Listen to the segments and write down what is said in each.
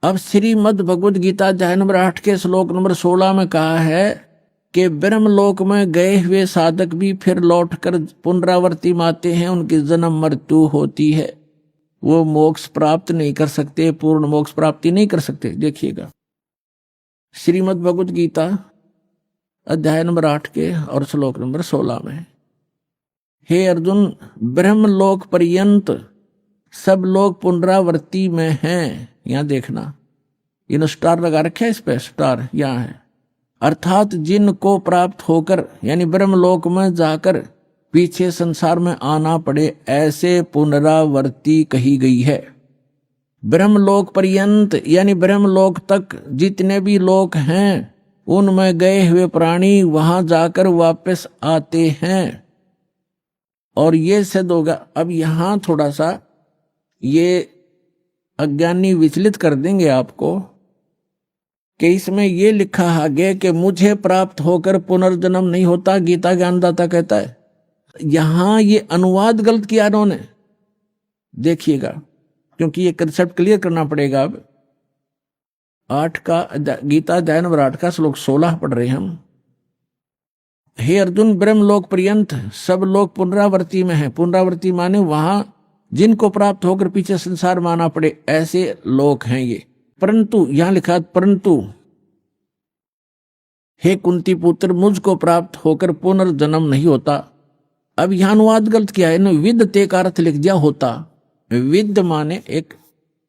अब श्रीमद् भगवद गीता अध्याय नंबर 8 के श्लोक नंबर 16 में कहा है कि ब्रह्मलोक में गए हुए साधक भी फिर लौटकर पुनरावर्ती आते हैं, उनकी जन्म मृत्यु होती है, वो मोक्ष प्राप्त नहीं कर सकते, पूर्ण मोक्ष प्राप्ति नहीं कर सकते। देखिएगा श्रीमद् भगवद गीता अध्याय नंबर 8 के और श्लोक नंबर 16 में, हे अर्जुन, ब्रह्मलोक पर्यंत सब लोग पुनरावर्ती में हैं। यहां देखना, इन स्टार लगा रखे है, इस पे स्टार यहां है, अर्थात जिनको प्राप्त होकर यानी ब्रह्मलोक में जाकर पीछे संसार में आना पड़े, ऐसे पुनरावर्ती कही गई है। ब्रह्मलोक पर्यंत यानी ब्रह्मलोक तक जितने भी लोक हैं, उनमें गए हुए प्राणी वहां जाकर वापस आते हैं। और ये सिद्ध होगा। अब यहां थोड़ा सा ये अज्ञानी विचलित कर देंगे आपको कि इसमें ये लिखा आगे कि मुझे प्राप्त होकर पुनर्जन्म नहीं होता, गीता ज्ञानदाता कहता है। यहां ये अनुवाद गलत किया इन्होंने, देखिएगा, क्योंकि ये कंसेप्ट क्लियर करना पड़ेगा। अब 8 का गीता अध्याय नंबर 8 का श्लोक 16 पढ़ रहे हम। हे अर्जुन, ब्रह्मलोक पर्यंत सब लोग पुनरावर्ती में हैं। पुनरावर्ती माने वहां जिनको प्राप्त होकर पीछे संसार में आना पड़े, ऐसे लोग हैं ये। परंतु यहां लिखा, परंतु हे कुंती पुत्र, मुझको प्राप्त होकर पुनर्जन्म नहीं होता। अब यहां अनुवाद गलत किया है, विद्यते का अर्थ लिख दिया होता। विद्य माने एक,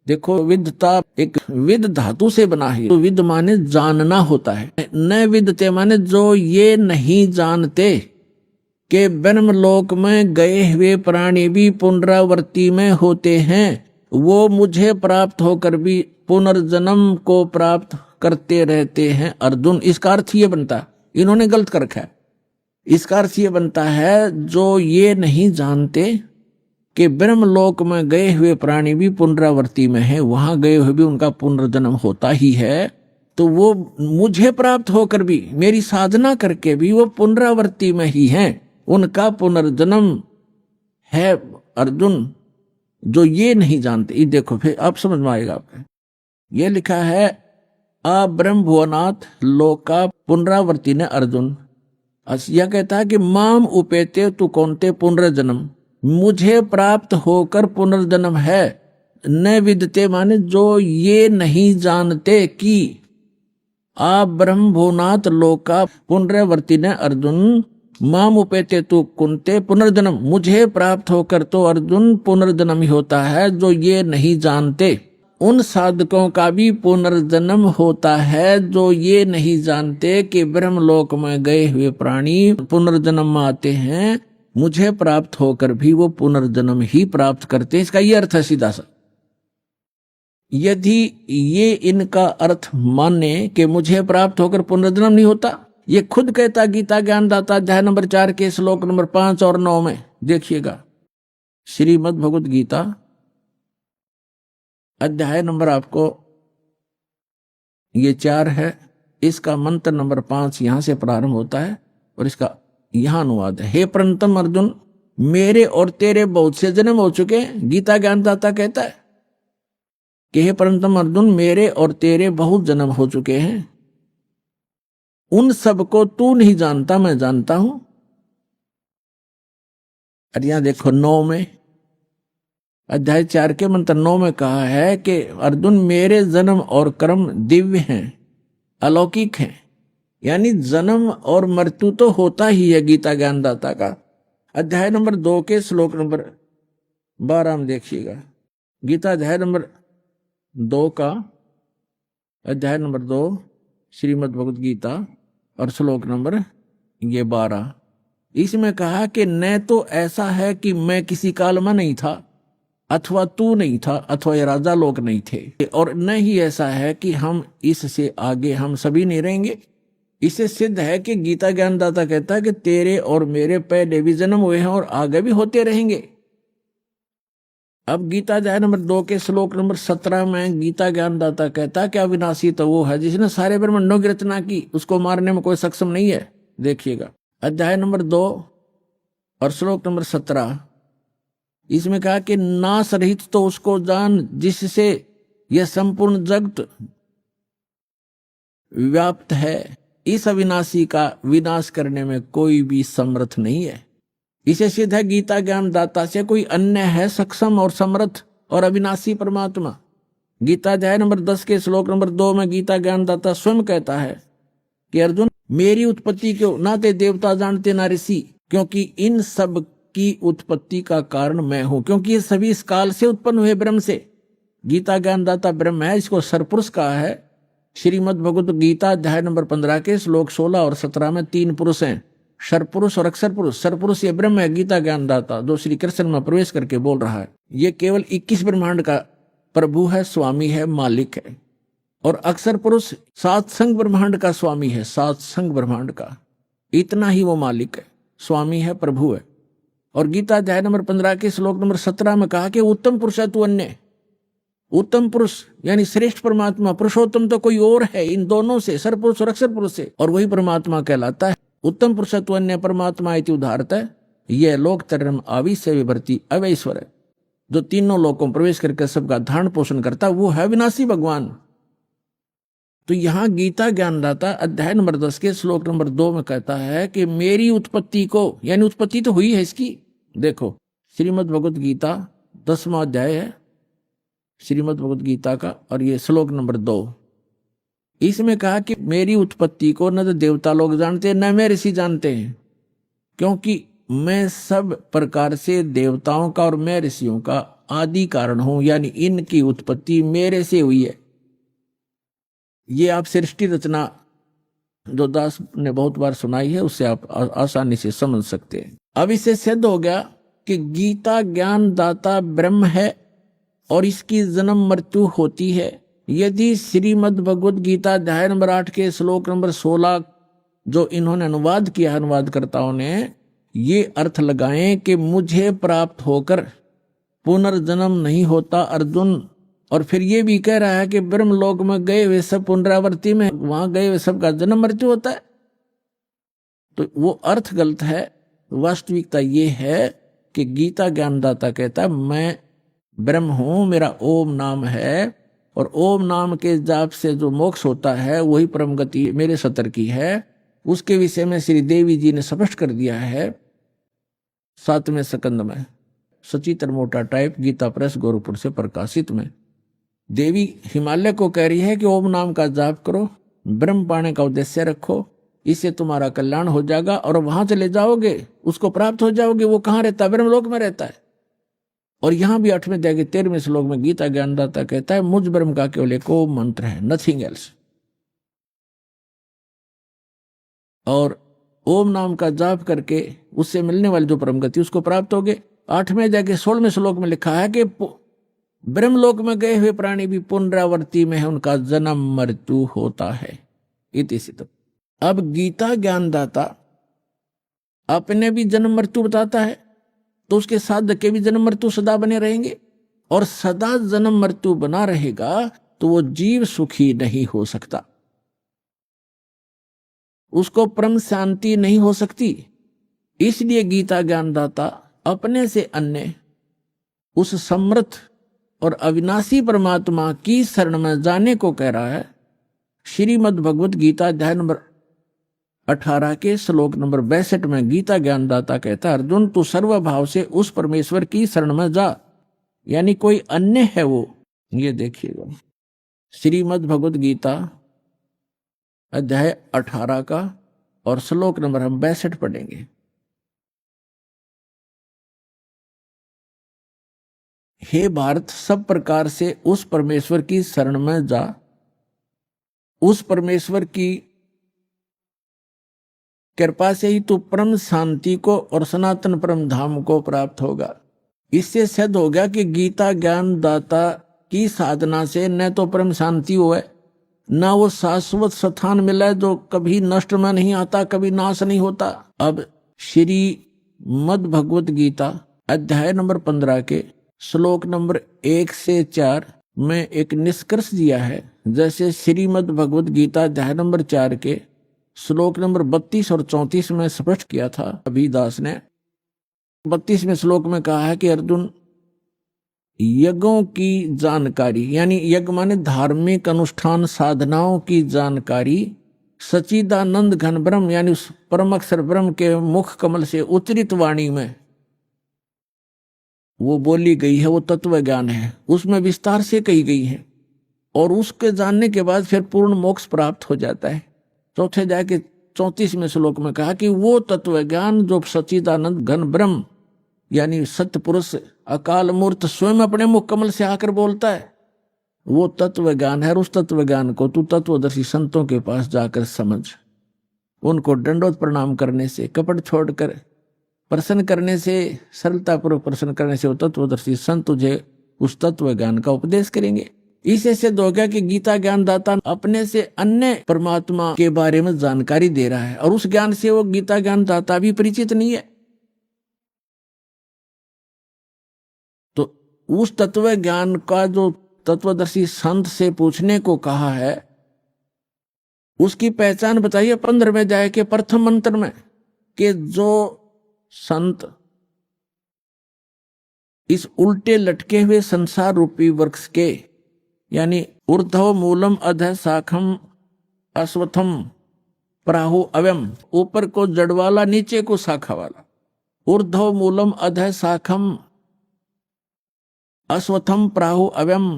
देखो विद्यता एक विद धातु से बना है, तो विद माने जानना होता है। न विद्यते माने जो ये नहीं जानते कि ब्रह्मलोक में गए हुए प्राणी भी पुनरावर्ती में होते हैं, वो मुझे प्राप्त होकर भी पुनर्जन्म को प्राप्त करते रहते हैं। अर्जुन, इसका अर्थ ये बनता, इन्होंने गलत कर रखा है। इसका अर्थ ये बनता है, जो ये नहीं जानते कि ब्रह्मलोक में गए हुए प्राणी भी पुनरावर्ती में है, वहां गए हुए भी उनका पुनर्जन्म होता ही है, तो वो मुझे प्राप्त होकर भी, मेरी साधना करके भी वो पुनरावर्ती में ही हैं, उनका पुनर्जन्म है। अर्जुन, जो ये नहीं जानते, ये देखो फिर आप समझ में आएगा आपको। ये लिखा है, आ ब्रह्म भुवनाथ लोका पुनरावर्ती ने अर्जुन। यह कहता है कि माम उपेते तु कौनते पुनर्जन्म, मुझे प्राप्त होकर पुनर्जन्म है। न विदते माने जो ये नहीं जानते कि आ ब्रह्म भुवनाथ लोका पुनरावर्ती ने अर्जुन, माम उपेते तु कुंते पुनर्जन्म, मुझे प्राप्त होकर तो अर्जुन पुनर्जन्म ही होता है। जो ये नहीं जानते, उन साधकों का भी पुनर्जन्म होता है जो ये नहीं जानते कि ब्रह्मलोक में गए हुए प्राणी पुनर्जन्म में आते हैं, मुझे प्राप्त होकर भी वो पुनर्जन्म ही प्राप्त करते हैं। इसका ये अर्थ है सीधा सा। यदि ये इनका अर्थ माने कि मुझे प्राप्त होकर पुनर्जन्म नहीं होता, ये खुद कहता गीता ज्ञानदाता अध्याय नंबर 4 के श्लोक नंबर 5 और 9 में। देखिएगा, श्रीमद् भगवद गीता अध्याय नंबर आपको ये 4 है, इसका मंत्र नंबर 5 यहां से प्रारंभ होता है और इसका यहां अनुवाद है। हे प्रणतम अर्जुन, मेरे और तेरे बहुत से जन्म हो चुके हैं। गीता ज्ञानदाता कहता है कि हे प्रणतम अर्जुन, मेरे और तेरे बहुत जन्म हो चुके हैं, उन सबको तू नहीं जानता, मैं जानता हूं। और यहां देखो 9 में, अध्याय 4 के मंत्र 9 में कहा है कि अर्जुन, मेरे जन्म और कर्म दिव्य हैं, अलौकिक हैं। यानी जन्म और मृत्यु तो होता ही है। गीता ज्ञानदाता का अध्याय नंबर 2 के श्लोक नंबर 12 में देखिएगा। गीता अध्याय नंबर 2 का अध्याय नंबर 2 श्रीमद् भगवद गीता और श्लोक नंबर ये 12, इसमें कहा कि न तो ऐसा है कि मैं किसी काल में नहीं था, अथवा तू नहीं था, अथवा ये राजा लोग नहीं थे, और न ही ऐसा है कि हम इससे आगे हम सभी नहीं रहेंगे। इससे सिद्ध है कि गीता ज्ञानदाता कहता है कि तेरे और मेरे पहले भी जन्म हुए हैं और आगे भी होते रहेंगे। अब गीता अध्याय नंबर 2 के श्लोक नंबर 17 में गीता ज्ञानदाता कहता है कि अविनाशी तो वो है जिसने सारे ब्रह्मांडों की रचना की, उसको मारने में कोई सक्षम नहीं है। देखिएगा अध्याय नंबर 2 और श्लोक नंबर 17, इसमें कहा कि नाश रहित तो उसको जान जिससे यह संपूर्ण जगत व्याप्त है, इस अविनाशी का विनाश करने में कोई भी समर्थ नहीं है। इसे सिद्ध है गीता ज्ञान दाता से कोई अन्य है सक्षम और समर्थ और अविनाशी परमात्मा। गीता अध्याय नंबर 10 के श्लोक नंबर 2 में गीता ज्ञान दाता स्वयं कहता है कि अर्जुन, मेरी उत्पत्ति को ना ते देवता जानते ना ऋषि, क्योंकि इन सब की उत्पत्ति का कारण मैं हूं, क्योंकि ये सभी इस काल से उत्पन्न हुए ब्रह्म से। गीता ज्ञान दाता ब्रह्म है, इसको सरपुरुष कहा है। श्रीमद् भगवत गीता अध्याय नंबर 15 के श्लोक 16 और 17 में 3 पुरुष हैं, सरपुरुष और अक्षर पुरुष। सरपुरुष ये ब्रह्म है, गीता ज्ञान दाता जो श्री कृष्ण में प्रवेश करके बोल रहा है। ये केवल 21 ब्रह्मांड का प्रभु है, स्वामी है, मालिक है। और अक्षर पुरुष 7 संग ब्रह्मांड का स्वामी है, 7 संग ब्रह्मांड का, इतना ही वो मालिक है, स्वामी है, प्रभु है। और गीता अध्याय नंबर 15 के श्लोक नंबर 17 में कहा कि उत्तम पुरुष है तू अन्य। उत्तम पुरुष यानी श्रेष्ठ परमात्मा, पुरुषोत्तम तो कोई और है इन दोनों से, सरपुरुष और अक्षर पुरुष से, और वही परमात्मा कहलाता है। उत्तम पुरुषत्व अन्य परमात्मा इति उदाहरत है, यह लोक तरम आविश्य विभर्ति अवैश्वर है, जो तीनों लोकों में प्रवेश करके सबका धारण पोषण करता, वो है विनाशी भगवान। तो यहां गीता ज्ञानदाता अध्याय नंबर 10 के श्लोक नंबर 2 में कहता है कि मेरी उत्पत्ति को, यानी उत्पत्ति तो हुई है इसकी। देखो श्रीमद् भगवत गीता 10वां अध्याय है श्रीमद् भगवत गीता का, और ये श्लोक नंबर 2, इसमें कहा कि मेरी उत्पत्ति को न तो देवता लोग जानते हैं न मैं ऋषि जानते हैं, क्योंकि मैं सब प्रकार से देवताओं का और मैं ऋषियों का आदि कारण हूं, यानी इनकी उत्पत्ति मेरे से हुई है। ये आप सृष्टि रचना जो दास ने बहुत बार सुनाई है, उससे आप आसानी से समझ सकते हैं। अब इससे सिद्ध हो गया कि गीता ज्ञान दाता ब्रह्म है और इसकी जन्म मृत्यु होती है। यदि श्रीमद् भगवत गीता अध्याय नंबर 8 के श्लोक नंबर 16 जो इन्होंने अनुवाद किया, अनुवादकर्ताओं ने ये अर्थ लगाए कि मुझे प्राप्त होकर पुनर्जन्म नहीं होता अर्जुन, और फिर ये भी कह रहा है कि ब्रह्मलोक में गए हुए सब पुनरावृत्ति में, वहां गए हुए सबका जन्म मृत्यु होता है, तो वो अर्थ गलत है। वास्तविकता ये है कि गीता ज्ञानदाता कहता है मैं ब्रह्म हूं, मेरा ओम नाम है, और ओम नाम के जाप से जो मोक्ष होता है वही परम गति मेरे सतर की है। उसके विषय में श्री देवी जी ने स्पष्ट कर दिया है 7वें स्कंद में, सचित्र मोटा टाइप, गीता प्रेस गोरखपुर से प्रकाशित में। देवी हिमालय को कह रही है कि ओम नाम का जाप करो, ब्रह्म पाने का उद्देश्य रखो, इससे तुम्हारा कल्याण हो जाएगा और वहां चले जाओगे, उसको प्राप्त हो जाओगे। वो कहाँ रहता है? ब्रह्मलोक में रहता है। और यहां भी 8वें अध्याय के 13वें श्लोक में गीता ज्ञानदाता कहता है मुझ ब्रह्म का केवल एक ओम मंत्र है, नथिंग एल्स। और ओम नाम का जाप करके उससे मिलने वाली जो परम गति उसको प्राप्त होगे। 8वें अध्याय के 16वें श्लोक में लिखा है कि ब्रह्मलोक में गए हुए प्राणी भी पुनरावृत्ति में है, उनका जन्म मृत्यु होता है। इति सिद्ध। अब गीता ज्ञानदाता अपने भी जन्म मृत्यु बताता है, तो उसके साथ के भी जन्म मृत्यु सदा बने रहेंगे, और सदा जन्म मृत्यु बना रहेगा तो वो जीव सुखी नहीं हो सकता, उसको परम शांति नहीं हो सकती। इसलिए गीता ज्ञानदाता अपने से अन्य उस समर्थ और अविनाशी परमात्मा की शरण में जाने को कह रहा है। श्रीमद् भगवत गीता अध्याय नंबर 18 के श्लोक नंबर 62 में गीता ज्ञानदाता कहता है अर्जुन तू सर्वभाव से उस परमेश्वर की शरण में जा, यानी कोई अन्य है वो। ये देखिएगा श्रीमद् भगवत गीता अध्याय 18 का और श्लोक नंबर हम 62 पढ़ेंगे। हे भारत, सब प्रकार से उस परमेश्वर की शरण में जा, उस परमेश्वर की कृपा से ही तू परम शांति को और सनातन परम धाम को प्राप्त होगा। इससे सिद्ध हो गया कि गीता ज्ञान दाता की साधना से न तो परम शांति हुआ, न वो शाश्वत स्थान मिला जो कभी नष्ट में नहीं आता, कभी नाश नहीं होता। अब श्री मद भगवत गीता अध्याय नंबर 15 के श्लोक नंबर 1 से 4 में एक निष्कर्ष दिया है। जैसे श्रीमद् भगवत गीता अध्याय नंबर 4 के श्लोक नंबर 32 और 34 में स्पष्ट किया था अभिदास ने। 32वें श्लोक में कहा है कि अर्जुन यज्ञों की जानकारी, यानी यज्ञ माने धार्मिक अनुष्ठान साधनाओं की जानकारी सच्चिदानंद घन ब्रह्म यानी उस परम अक्षर ब्रह्म के मुख कमल से उच्चरित वाणी में वो बोली गई है, वो तत्व ज्ञान है, उसमें विस्तार से कही गई है। और उसके जानने के बाद फिर पूर्ण मोक्ष प्राप्त हो जाता है। चौथे अध्याय के 34वें श्लोक में कहा कि वो तत्व ज्ञान जो सच्चिदानंद घन ब्रह्म यानी सत्य पुरुष अकाल मूर्त स्वयं अपने मुख कमल से आकर बोलता है, वो तत्व ज्ञान है। और उस तत्व ज्ञान को तू तत्वदर्शी संतों के पास जाकर समझ, उनको दंडोत प्रणाम करने से, कपट छोड़कर प्रसन्न करने से, सरलतापूर्वक प्रसन्न करने से वो तत्वदर्शी संत तुझे उस तत्व ज्ञान का उपदेश करेंगे। इससे सिद्ध हो गया कि गीता ज्ञान दाता अपने से अन्य परमात्मा के बारे में जानकारी दे रहा है और उस ज्ञान से वो गीता ज्ञान दाता भी परिचित नहीं है। तो उस तत्व ज्ञान का जो तत्वदर्शी संत से पूछने को कहा है, उसकी पहचान बताइए 15वें अध्याय के प्रथम मंत्र में, कि जो संत इस उल्टे लटके हुए संसार रूपी वृक्ष के यानी ऊर्ध्व मूलम अधः शाखम अश्वत्थम प्राहु अव्यम, ऊपर को जड़ वाला नीचे को शाखा वाला, ऊर्ध्व मूलम अधः शाखम अश्वत्थम प्राहु अव्यम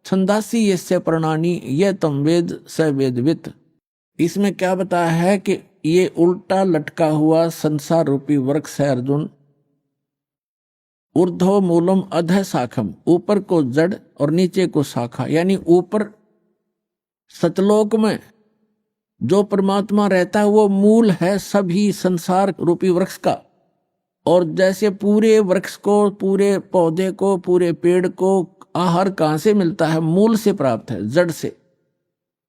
छंदासी यस्य प्रणानी ये तम वेद स वेदवित। इसमें क्या बताया है कि ये उल्टा लटका हुआ संसार रूपी वृक्ष है अर्जुन, ऊर्ध्व मूलम अधः शाखम, ऊपर को जड़ और नीचे को शाखा, यानी ऊपर सतलोक में जो परमात्मा रहता है वो मूल है सभी संसार रूपी वृक्ष का। और जैसे पूरे वृक्ष को, पूरे पौधे को, पूरे पेड़ को आहार कहां से मिलता है? मूल से प्राप्त है, जड़ से।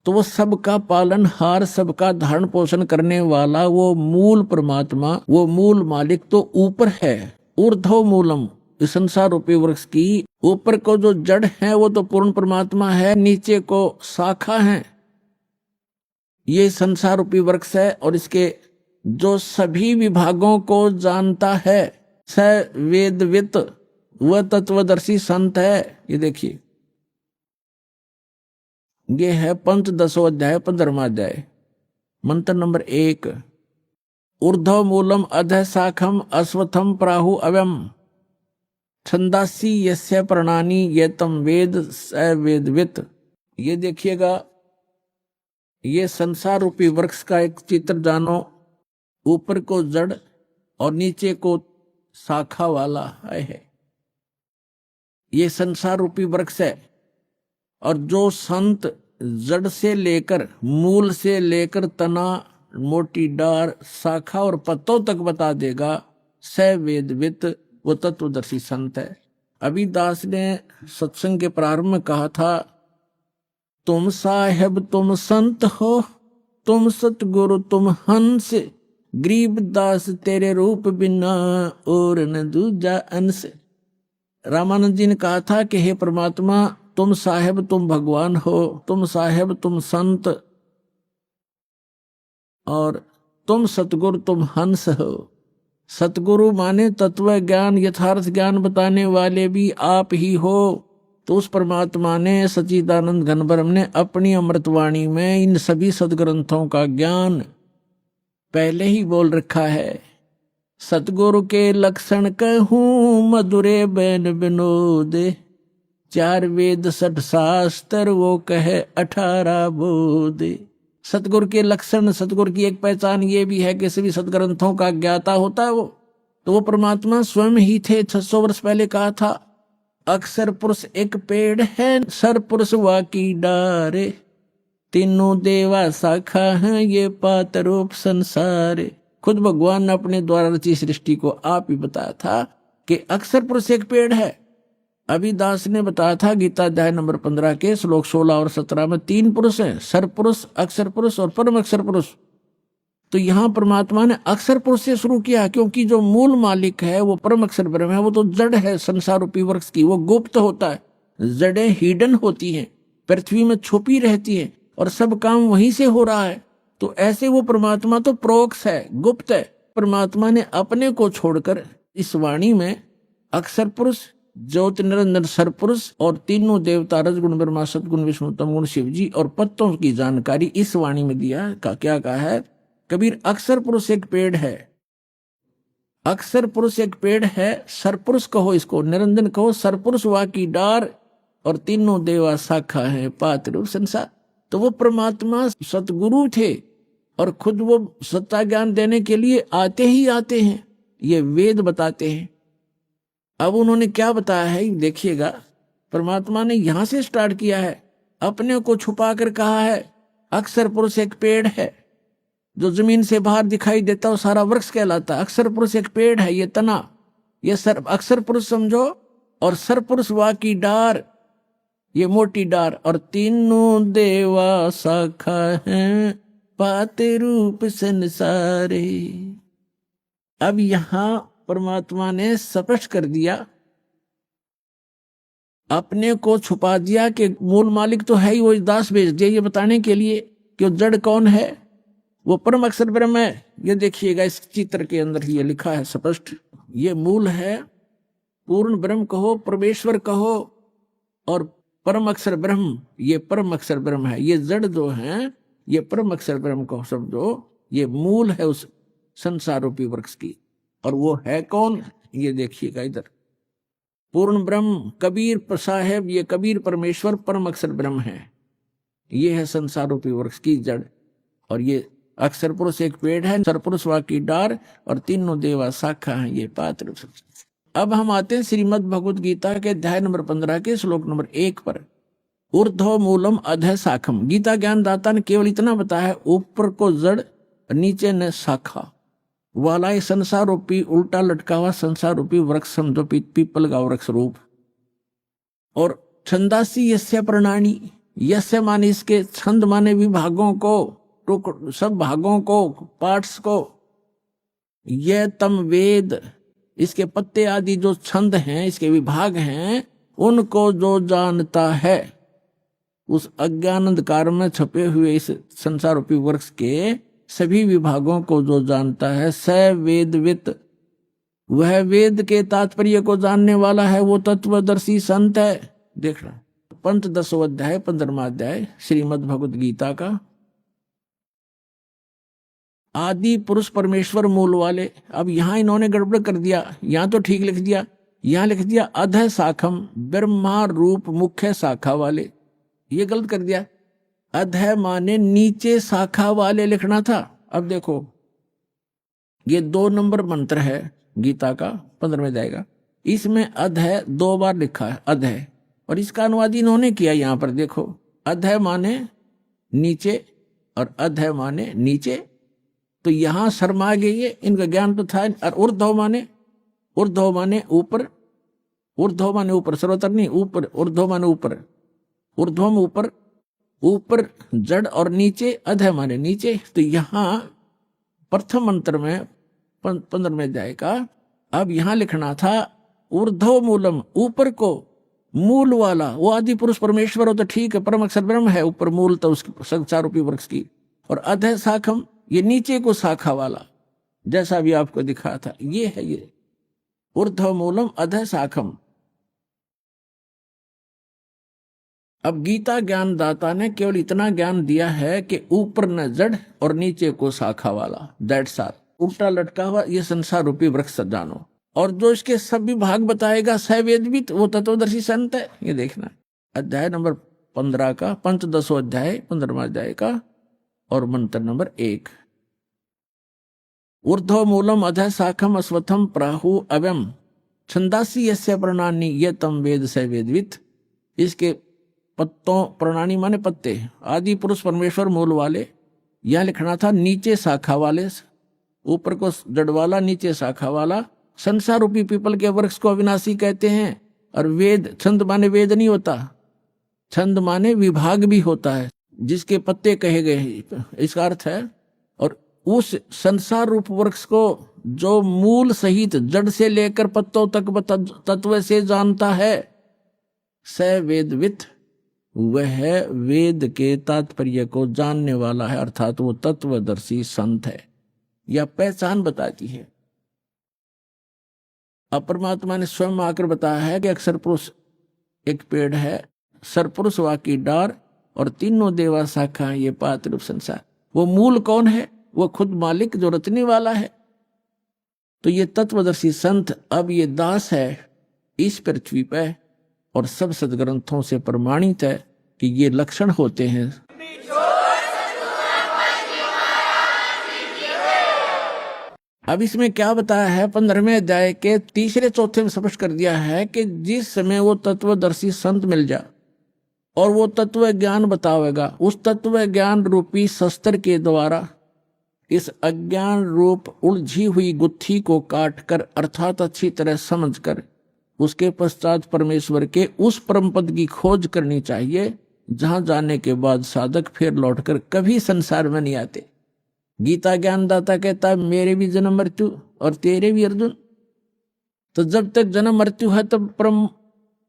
तो वो सबका पालनहार, सबका धारण पोषण करने वाला वो मूल परमात्मा, वो मूल मालिक तो ऊपर है। ऊर्ध्व मूलम, इस संसार रूपी वृक्ष की ऊपर को जो जड़ है वो तो पूर्ण परमात्मा है, नीचे को शाखा है, ये संसार रूपी वृक्ष है। और इसके जो सभी विभागों को जानता है स वेदवित, वह तत्वदर्शी संत है। ये देखिए, ये है पंचदशो अध्याय 15वां अध्याय, मंत्र नंबर 1, ऊर्ध्व मूलम अधः शाखम अश्वत्थम प्राहु अव्यम छंदासी यस्य प्रणानी ये तम वेद स वेदवित। ये देखिएगा, ये संसार रूपी वृक्ष का एक चित्र जानो, ऊपर को जड़ और नीचे को शाखा वाला है, ये संसार रूपी वृक्ष है। और जो संत जड़ से लेकर, मूल से लेकर तना, मोटी डार, शाखा और पत्तों तक बता देगा, स वेदवित, वो तत्वदर्शी संत है। अभिदास ने सत्संग के प्रारंभ में कहा था, तुम साहेब तुम संत हो, तुम सतगुरु तुम हंस, गरीबदास तेरे रूप बिना और न दूजा अंश। रामानंद जी ने कहा था कि हे परमात्मा, तुम साहेब तुम भगवान हो, तुम साहेब तुम संत, और तुम सतगुरु तुम हंस हो। सतगुरु माने तत्व ज्ञान, यथार्थ ज्ञान बताने वाले भी आप ही हो। तो उस परमात्मा ने, सच्चिदानंद घन ब्रह्म ने अपनी अमृतवाणी में इन सभी सदग्रंथों का ज्ञान पहले ही बोल रखा है। सतगुरु के लक्षण कहूँ मधुरे बैन विनोद, 4 वेद 60 शास्त्र वो कहे 18 बोध। सतगुरु के लक्षण, सतगुरु की एक पहचान ये भी है कि सभी सदग्रंथों का ज्ञाता होता है वो। तो वो परमात्मा स्वयं ही थे। 600 वर्ष पहले कहा था, अक्षर पुरुष एक पेड़ है, सर पुरुष वाकी डारे, तीनों देवा शाखा है ये पात रूप संसार। खुद भगवान ने अपने द्वारा रची सृष्टि को आप ही बताया था कि अक्षर पुरुष एक पेड़ है। अभिदास ने बताया था गीता अध्याय नंबर 15 के श्लोक 16 और 17 में 3 पुरुष हैं, सर पुरुष, अक्षर पुरुष और परम अक्षर पुरुष। तो यहाँ परमात्मा ने अक्षर पुरुष से शुरू किया, क्योंकि जो मूल मालिक है वो परम अक्षर ब्रह्म है। वो तो जड़ है संसार रूपी वृक्ष की, वो गुप्त होता है, जड़ें हिडन होती हैं, पृथ्वी में छुपी रहती है और सब काम वहीं से हो रहा है। तो ऐसे वो परमात्मा तो प्रोक्ष है, गुप्त है। परमात्मा ने अपने को छोड़कर इस वाणी में अक्षर पुरुष, ज्योत निरंजन सरपुरुष और तीनों देवता रजगुण ब्रह्मा सतगुण विष्णु तमगुण शिव जी और पत्तों की जानकारी इस वाणी में दिया। क्या कहा है कबीर, अक्षर पुरुष एक पेड़ है, अक्षर पुरुष एक पेड़ है, सरपुरुष कहो इसको, निरंजन कहो, सरपुरुष वा की डार और तीनों देवा शाखा है पात्र रूप संसार। तो वो परमात्मा सतगुरु थे और खुद वो सत्ता ज्ञान देने के लिए आते ही आते हैं, ये वेद बताते हैं। अब उन्होंने क्या बताया है देखिएगा, परमात्मा ने यहां से स्टार्ट किया है, अपने को छुपा कर कहा है अक्षर पुरुष एक पेड़ है, जो जमीन से बाहर दिखाई देता है सारा वृक्ष कहलाता है। अक्षर पुरुष एक पेड़ है, ये तना, ये अक्षर पुरुष समझो, और सरपुरुष वा की डार, ये मोटी डार, और तीनों देवा शाखा हैं पाते रूप संसारे। अब यहां परमात्मा ने स्पष्ट कर दिया, अपने को छुपा दिया कि मूल मालिक तो है ही, वो दास भेज दिया ये बताने के लिए कि वो जड़ कौन है, वो परम अक्षर ब्रह्म है। ये देखिएगा इस चित्र के अंदर ये लिखा है स्पष्ट, ये मूल है, पूर्ण ब्रह्म कहो, परमेश्वर कहो, और परम अक्षर ब्रह्म, ये परम अक्षर ब्रह्म है। ये जड़ जो है ये परम अक्षर ब्रह्म को समझो, ये मूल है उस संसार रूपी वृक्ष की। और वो है कौन, ये देखिएगा इधर, पूर्ण ब्रह्म कबीर साहेब, ये कबीर परमेश्वर परम अक्षर ब्रह्म है, ये है संसार रूपी वृक्ष की जड़। और ये अक्षर पुरुष एक पेड़ है, सरपुरुष वा की डार और तीनों देवा शाखा है, ये पात्र। अब हम आते हैं श्रीमद् भगवद गीता के अध्याय नंबर 15 के श्लोक नंबर 1 पर। ऊर्ध्व मूलम अधः शाखम, गीता ज्ञान दाता ने केवल इतना बताया, ऊपर को जड़ नीचे न शाखा वाला ये संसार रूपी उल्टा लटका हुआ संसार रूपी वृक्ष समझो, पीपल का वृक्ष रूप। और छंदासी यस्य प्रणानी, यस्य माने इसके, छंद माने विभागों को, सब भागों को, पार्ट्स को, यह तम वेद, इसके पत्ते आदि जो छंद हैं, इसके विभाग हैं, उनको जो जानता है, उस अज्ञान अंधकार में छपे हुए इस संसार रूपी वृक्ष के सभी विभागों को जो जानता है, स वेदवित, वह वेद के तात्पर्य को जानने वाला है, वो तत्वदर्शी संत है। देखना पंचदशों अध्याय 15वां अध्याय श्रीमद् भगवद गीता का। आदि पुरुष परमेश्वर मूल वाले। अब यहां इन्होंने गड़बड़ कर दिया, यहां तो ठीक लिख दिया, यहां लिख दिया अधः शाखम, ब्रह्मा रूप मुख्य शाखा वाले, ये गलत कर दिया। अधः माने नीचे शाखा वाले लिखना था। अब देखो ये 2 नंबर मंत्र है गीता का 15वें अध्याय का, इसमें अधः 2 बार लिखा है अधः, और इसका अनुवाद इन्होंने किया यहां पर देखो, अधः माने नीचे और अधः माने नीचे, तो यहां शर्मा गए ये, इनका ज्ञान तो था। और ऊर्ध्व माने ऊपर, ऊर्ध्व माने ऊपर, सर्वतर नहीं ऊपर, ऊर्ध्व माने ऊपर, ऊर्ध्वम ऊपर, ऊपर जड़ और नीचे अधः माने नीचे। तो यहां प्रथम मंत्र में 15वें अध्याय का अब यहां लिखना था ऊर्ध्व मूलम, ऊपर को मूल वाला, वो आदि पुरुष परमेश्वर हो तो ठीक है, परम अक्षर ब्रह्म है, ऊपर मूल तो उसकी संसार रूपी वृक्ष की। और अधः शाखम, ये नीचे को शाखा वाला, जैसा भी आपको दिखा था, ये है ये ऊर्ध्व मूलम अधः शाखम। अब गीता ज्ञान दाता ने केवल इतना ज्ञान दिया है कि ऊपर न जड़ और नीचे को शाखा वाला, दैट्स ऑल, उल्टा लटका हुआ ये संसार रूपी वृक्ष जानो। और जो इसके सभी भाग बताएगा सवेदवित, वो तत्वदर्शी संत है। ये देखना अध्याय नंबर 15 का, पंचदशों अध्याय 15वां अध्याय का, और मंत्र नंबर 1। ऊर्ध्व मूलम अधः शाखम अश्वत्थम प्राहु अव्यम छंदासी यस्य प्रणानी ये तम वेद सवेदवित। इसके पत्तों, प्रणानी माने पत्ते, आदि पुरुष परमेश्वर मूल वाले, यह लिखना था नीचे शाखा वाले, ऊपर को जड़ वाला नीचे शाखा वाला। संसार रूपी पीपल के वृक्ष को अविनाशी कहते हैं। और वेद, छंद माने वेद नहीं होता, छंद माने विभाग भी होता है, जिसके पत्ते कहे गए, इसका अर्थ है। और उस संसार रूप वृक्ष को जो मूल सहित जड़ से लेकर पत्तों तक तत्व से जानता है, स वेदवित, वह वेद के तात्पर्य को जानने वाला है, अर्थात वो तत्वदर्शी संत है। यह पहचान बताती है। अब परमात्मा ने स्वयं आकर बताया है कि अक्षर पुरुष एक पेड़ है, सरपुरुष वाकी डार और तीनों देवा शाखा ये पात रूप संसार। वो मूल कौन है? वो खुद मालिक जो रचने वाला है। तो ये तत्वदर्शी संत अब ये दास है इस पृथ्वी पे और सब सदग्रंथों से प्रमाणित है कि ये लक्षण होते हैं। अब इसमें क्या बताया है 15वें अध्याय के तीसरे चौथे में स्पष्ट कर दिया है कि जिस समय वो तत्वदर्शी संत मिल जा और वो तत्व ज्ञान बतावेगा, उस तत्व ज्ञान रूपी शस्त्र के द्वारा इस अज्ञान रूप उलझी हुई गुत्थी को काटकर अर्थात अच्छी तरह समझकर उसके पश्चात परमेश्वर के उस परम पद की खोज करनी चाहिए, जहां जाने के बाद साधक फिर लौटकर कभी संसार में नहीं आते। गीता ज्ञानदाता कहता है मेरे भी जन्म मृत्यु और तेरे भी अर्जुन। तो जब तक जन्म मृत्यु है तब परम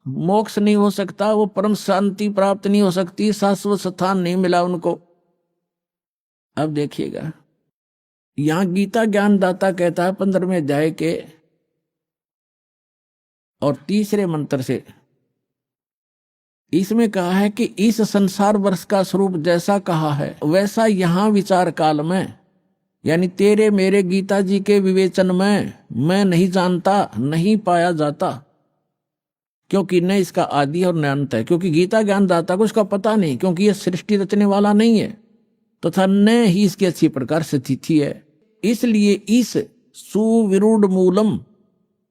मोक्ष नहीं हो सकता, वो परम शांति प्राप्त नहीं हो सकती, शाश्वत स्थान नहीं मिला उनको। अब देखिएगा यहां गीता ज्ञानदाता कहता है 15वें अध्याय के और तीसरे मंत्र से, इसमें कहा है कि इस संसार वर्ष का स्वरूप जैसा कहा है वैसा यहां विचार काल में, यानी तेरे मेरे गीता जी के विवेचन में मैं नहीं जानता, नहीं पाया जाता, क्योंकि न इसका आदि और न अंत है। क्योंकि गीता ज्ञानदाता को इसका पता नहीं, क्योंकि यह सृष्टि रचने वाला नहीं है तथा न ही इसकी अच्छी प्रकार से तिथि है। इसलिए इस सुविरूढ़ मूलम,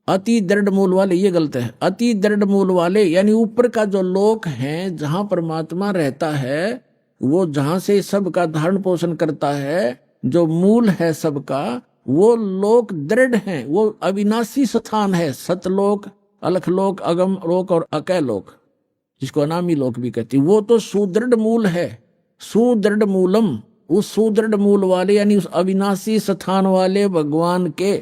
अति दृढ़ मूल वाले, ये गलत है, अति दृढ़ मूल वाले यानी ऊपर का जो लोक है जहां परमात्मा रहता है, वो जहां से सबका धारण पोषण करता है, जो मूल है सबका, वो लोक दृढ़ है, वो अविनाशी स्थान है। सतलोक, अलखलोक, अगम लोक और अकय लोक, जिसको अनामी लोक भी कहती, वो तो सुदृढ़ मूल है। सुदृढ़ मूलम, उस सुदृढ़ मूल वाले यानी उस अविनाशी स्थान वाले भगवान के